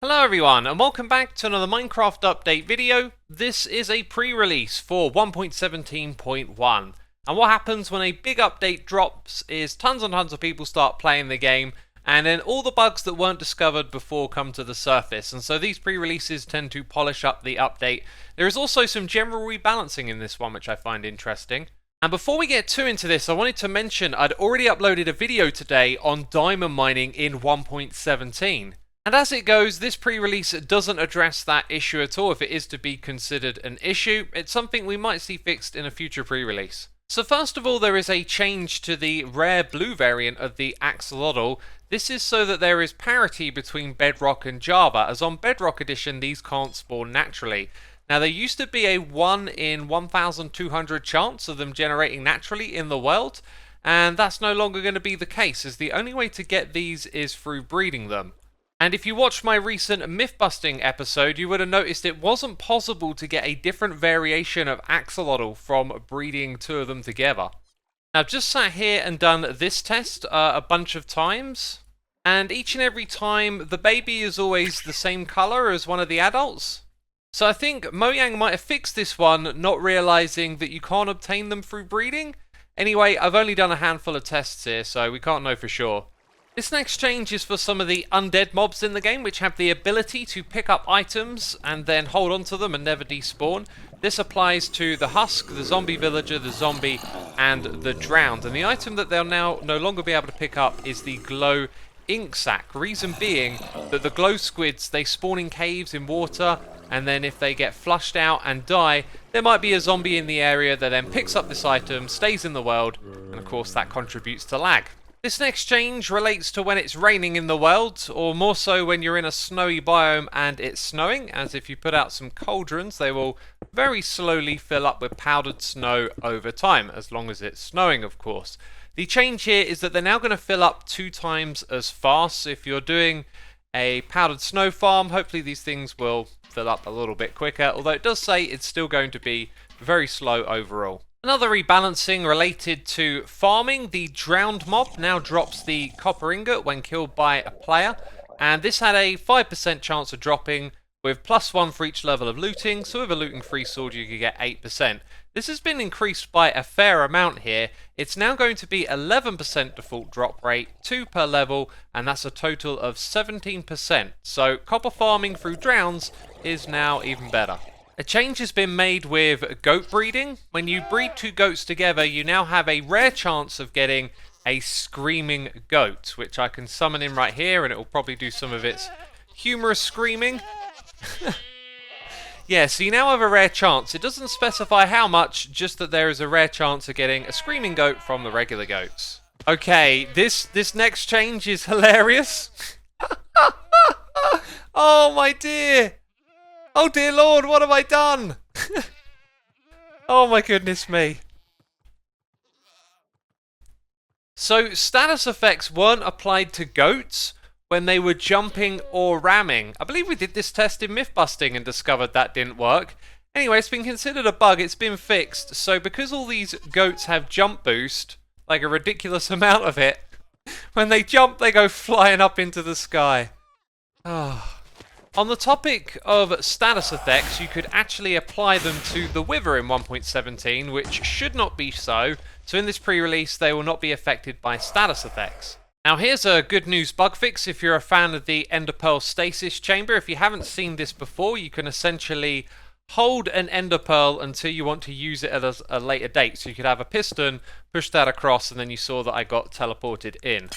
Hello everyone and welcome back to another Minecraft update video. This is a pre-release for 1.17.1 and what happens when a big update drops is tons and tons of people start playing the game and then all the bugs that weren't discovered before come to the surface, and so these pre-releases tend to polish up the update. There is also some general rebalancing in this one which I find interesting. And before we get too into this, I wanted to mention I'd already uploaded a video today on diamond mining in 1.17. And as it goes, this pre-release doesn't address that issue at all if it is to be considered an issue. It's something we might see fixed in a future pre-release. So first of all, there is a change to the rare blue variant of the axolotl. This is so that there is parity between Bedrock and Java, as on Bedrock Edition these can't spawn naturally. Now there used to be a 1 in 1,200 chance of them generating naturally in the world, and that's no longer going to be the case, as the only way to get these is through breeding them. And if you watched my recent myth-busting episode, you would have noticed it wasn't possible to get a different variation of axolotl from breeding two of them together. Now, I've just sat here and done this test a bunch of times, and each and every time the baby is always the same colour as one of the adults. So I think Mojang might have fixed this one, not realising that you can't obtain them through breeding. Anyway, I've only done a handful of tests here, so we can't know for sure. This next change is for some of the undead mobs in the game, which have the ability to pick up items and then hold on to them and never despawn. This applies to the husk, the zombie villager, the zombie, and the drowned. And the item that they'll now no longer be able to pick up is the glow ink sac. Reason being that the glow squids, they spawn in caves in water, and then if they get flushed out and die, there might be a zombie in the area that then picks up this item, stays in the world, and of course that contributes to lag. This next change relates to when it's raining in the world, or more so when you're in a snowy biome and it's snowing, as if you put out some cauldrons, they will very slowly fill up with powdered snow over time, as long as it's snowing, of course. The change here is that they're now going to fill up 2 times as fast. So if you're doing a powdered snow farm, hopefully these things will fill up a little bit quicker, although it does say it's still going to be very slow overall. Another rebalancing related to farming. The drowned mob now drops the copper ingot when killed by a player, and this had a 5% chance of dropping with +1 for each level of looting, so with a looting free sword you could get 8%. This has been increased by a fair amount here. It's now going to be 11% default drop rate, 2 per level, and that's a total of 17%. So copper farming through drowns is now even better. A change has been made with goat breeding. When you breed 2 goats together, you now have a rare chance of getting a screaming goat, which I can summon in right here, and it will probably do some of its humorous screaming. Yeah, so you now have a rare chance. It doesn't specify how much, just that there is a rare chance of getting a screaming goat from the regular goats. Okay, this next change is hilarious. Oh my dear! Oh dear Lord, what have I done? Oh my goodness me. So status effects weren't applied to goats when they were jumping or ramming. I believe we did this test in myth-busting and discovered that didn't work. Anyway, it's been considered a bug, it's been fixed. So because all these goats have jump boost, like a ridiculous amount of it, when they jump they go flying up into the sky. Oh. On the topic of status effects, you could actually apply them to the Wither in 1.17, which should not be so. So in this pre-release, they will not be affected by status effects. Now here's a good news bug fix if you're a fan of the Ender Pearl Stasis Chamber. If you haven't seen this before, you can essentially hold an Ender Pearl until you want to use it at a later date. So you could have a piston, push that across, and then you saw that I got teleported in.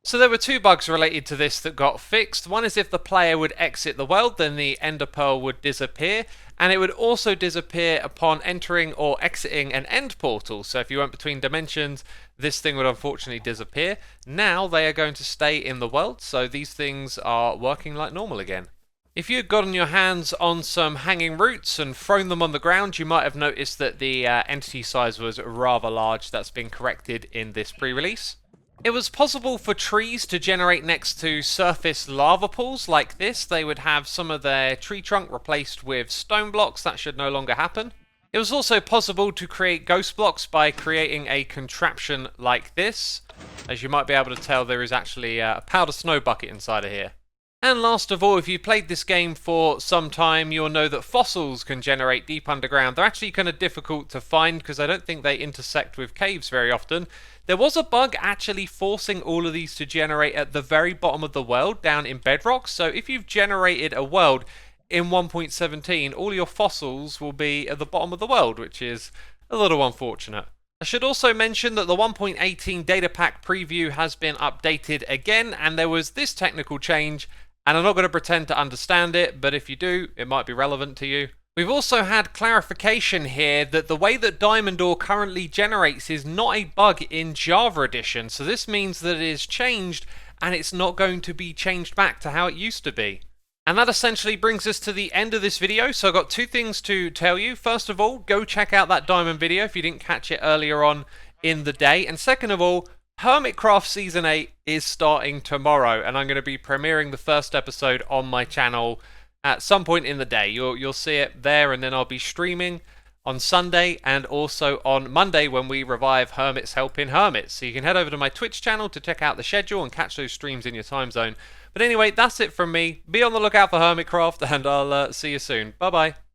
So there were 2 bugs related to this that got fixed. One is if the player would exit the world, then the Ender Pearl would disappear, and it would also disappear upon entering or exiting an end portal. So if you went between dimensions, this thing would unfortunately disappear. Now they are going to stay in the world, so these things are working like normal again. If you had gotten your hands on some hanging roots and thrown them on the ground, you might have noticed that the entity size was rather large. That's been corrected in this pre-release. It was possible for trees to generate next to surface lava pools like this. They would have some of their tree trunk replaced with stone blocks. That should no longer happen. It was also possible to create ghost blocks by creating a contraption like this. As you might be able to tell, there is actually a powder snow bucket inside of here. And last of all, if you've played this game for some time, you'll know that fossils can generate deep underground. They're actually kind of difficult to find because I don't think they intersect with caves very often. There was a bug actually forcing all of these to generate at the very bottom of the world, down in bedrock. So if you've generated a world in 1.17, all your fossils will be at the bottom of the world, which is a little unfortunate. I should also mention that the 1.18 data pack preview has been updated again, and there was this technical change, and I'm not going to pretend to understand it, but if you do, it might be relevant to you. We've also had clarification here that the way that Diamond Ore currently generates is not a bug in Java Edition, so this means that it is changed and it's not going to be changed back to how it used to be. And that essentially brings us to the end of this video, so I've got two things to tell you. First of all, go check out that Diamond video if you didn't catch it earlier on in the day. And second of all, Hermitcraft Season 8 is starting tomorrow, and I'm going to be premiering the first episode on my channel at some point in the day. You'll see it there, and then I'll be streaming on Sunday and also on Monday when we revive Hermits Helping Hermits. So you can head over to my Twitch channel to check out the schedule and catch those streams in your time zone. But anyway, that's it from me. Be on the lookout for Hermitcraft, and I'll see you soon. Bye-bye.